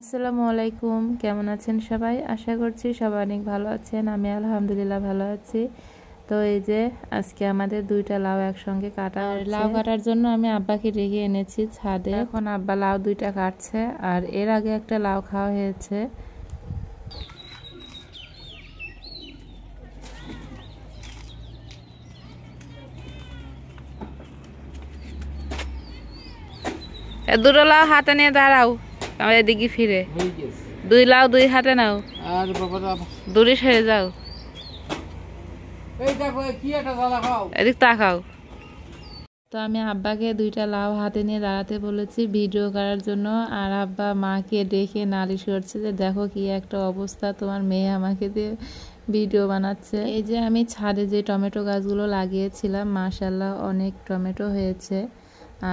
আসসালামু আলাইকুম, কেমন আছেন সবাই? আশা করছি সবাই অনেক ভালো আছেন। আমি আলহামদুলিল্লাহ ভালো আছি। তো এই যে আজকে আমাদের দুইটা লাউ একসঙ্গে কাটা হচ্ছে। লাউ কাটার জন্য আমি আব্বাকে ডেকে এনেছি ছাদে। এখন আব্বা লাউ দুইটা কাটছে, আর এর আগে একটা লাউ খাওয়া হয়েছে। দুটো লাউ হাতে নিয়ে দাঁড়াও, আমার এদিকে ফিরে। দুই লাউ দুই হাতে নাও, আর দূরে সেরে যাও। এদিক তাকাও। তো আমি আব্বাকে দুইটা লাউ হাতে নিয়ে দাঁড়াতে বলেছি ভিডিও করার জন্য, আর আব্বা মাকে ডেকে নালিশ করছে যে দেখো কি একটা অবস্থা, তোমার মেয়ে আমাকে দিয়ে ভিডিও বানাচ্ছে। এই যে আমি ছাদে যে টমেটো গাছগুলো লাগিয়েছিলাম, মাশাআল্লাহ অনেক টমেটো হয়েছে।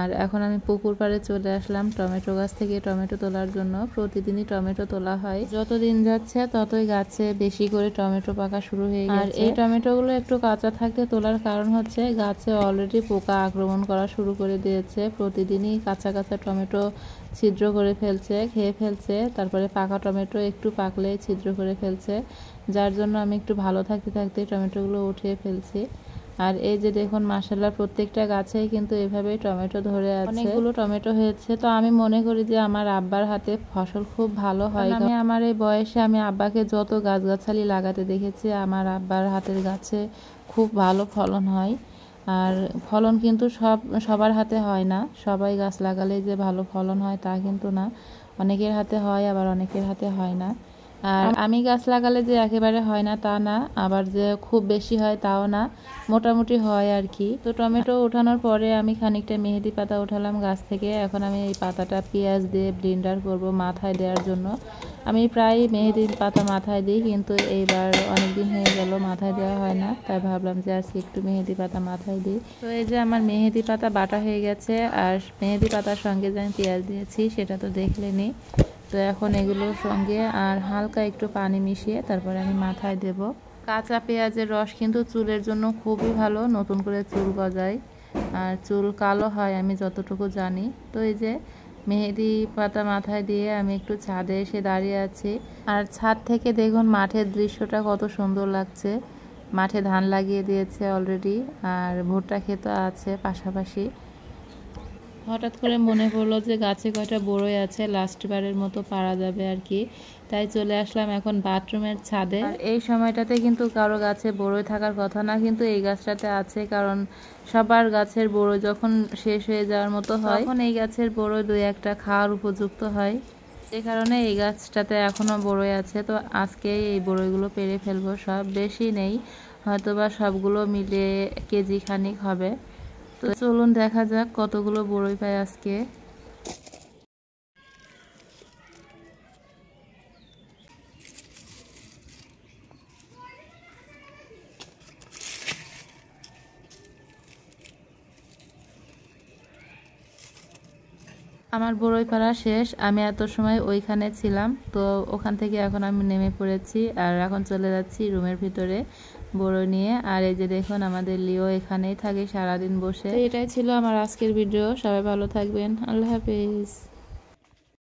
আর এখন আমি পুকুর পাড়ে চলে আসলাম টমেটো গাছ থেকে টমেটো তোলার জন্য। প্রতিদিনই টমেটো তোলা হয়, যত দিন যাচ্ছে ততই গাছে বেশি করে টমেটো পাকা শুরু হয়ে গেছে। আর এই টমেটোগুলো একটু কাঁচা থাকতে তোলার কারণ হচ্ছে গাছে অলরেডি পোকা আক্রমণ করা শুরু করে দিয়েছে। প্রতিদিনই কাঁচা কাঁচা টমেটো ছিদ্র করে ফেলছে, খেয়ে ফেলছে। তারপরে পাকা টমেটো একটু পাকলে ছিদ্র করে ফেলছে, যার জন্য আমি একটু ভালো থাকতে থাকতে টমেটোগুলো উঠিয়ে ফেলছি। আর এই যে দেখুন মাশাআল্লাহ প্রত্যেকটা গাছেই কিন্তু এভাবেই টমেটো ধরে আছে, অনেকগুলো টমেটো হয়েছে। তো আমি মনে করি যে আমার আব্বার হাতে ফসল খুব ভালো হয়। আমি আমার এই বয়সে আমি আব্বাকে যত গাছগাছালি লাগাতে দেখেছি, আমার আব্বার হাতের গাছে খুব ভালো ফলন হয়। আর ফলন কিন্তু সবার হাতে হয় না, সবাই গাছ লাগালে যে ভালো ফলন হয় তা কিন্তু না। অনেকের হাতে হয়, আবার অনেকের হাতে হয় না। আর আমি গাছ লাগালে যে একেবারে হয় না তা না, আবার যে খুব বেশি হয় তাও না, মোটামুটি হয় আর কি। তো টমেটো ওঠানোর পরে আমি খানিকটা মেহেদি পাতা উঠালাম গাছ থেকে। এখন আমি এই পাতাটা পেঁয়াজ দিয়ে ব্লেন্ডার করব মাথায় দেওয়ার জন্য। আমি প্রায় মেহেদি পাতা মাথায় দিই, কিন্তু এইবার অনেকদিন হয়ে গেল মাথায় দেওয়া হয় না, তাই ভাবলাম যে আজকে একটু মেহেদি পাতা মাথায় দিই। তো এই যে আমার মেহেদি পাতা বাটা হয়ে গেছে, আর মেহেদি পাতার সঙ্গে যে আমি পেঁয়াজ দিয়েছি সেটা তো দেখলেনি। তো এখন এগুলোর সঙ্গে আর হালকা একটু পানি মিশিয়ে তারপরে আমি মাথায় দেব। কাঁচা পেঁয়াজের রস কিন্তু চুলের জন্য খুবই ভালো, নতুন করে চুল গজায় আর চুল কালো হয় আমি যতটুকু জানি। তো এই যে মেহেদি পাতা মাথায় দিয়ে আমি একটু ছাদে এসে দাঁড়িয়ে আছি, আর ছাদ থেকে দেখুন মাঠের দৃশ্যটা কত সুন্দর লাগছে। মাঠে ধান লাগিয়ে দিয়েছে অলরেডি, আর ভুট্টা ক্ষেতও আছে পাশাপাশি। হঠাৎ করে মনে পড়লো যে গাছে কয়টা বড়ই আছে, লাস্ট বারের মতো পারা যাবে আর কি, তাই চলে আসলাম এখন বাথরুমের ছাদে। আর এই সময়টাতে কিন্তু কারো গাছে বড়ই থাকার কথা না, কিন্তু এই গাছটাতে আছে, কারণ সবার গাছের বড়ই যখন শেষ হয়ে যাওয়ার মতো হয় তখন এই গাছের বড়ই দুই একটা খাওয়ার উপযুক্ত হয়। এই কারণে এই গাছটাতে এখনো বড়ই আছে। তো আজকে এই বড়ইগুলো পেরে ফেলবো, সব বেশি নেই, হয়তোবা সবগুলো মিলে কেজি খানিক হবে। তো চলুন দেখা যাক কতগুলো বড়ই পাই আজকে। আমার বড়ই পাড়া শেষ, আমি এত সময় ওইখানে ছিলাম, তো ওখান থেকে এখন আমি নেমে পড়েছি, আর এখন চলে যাচ্ছি রুমের ভিতরে বড়ই নিয়ে। আর এই যে দেখুন আমাদের লিও এখানেই থাকে সারাদিন বসে। এটাই ছিল আমার আজকের ভিডিও, সবাই ভালো থাকবেন, আল্লাহ হাফেজ।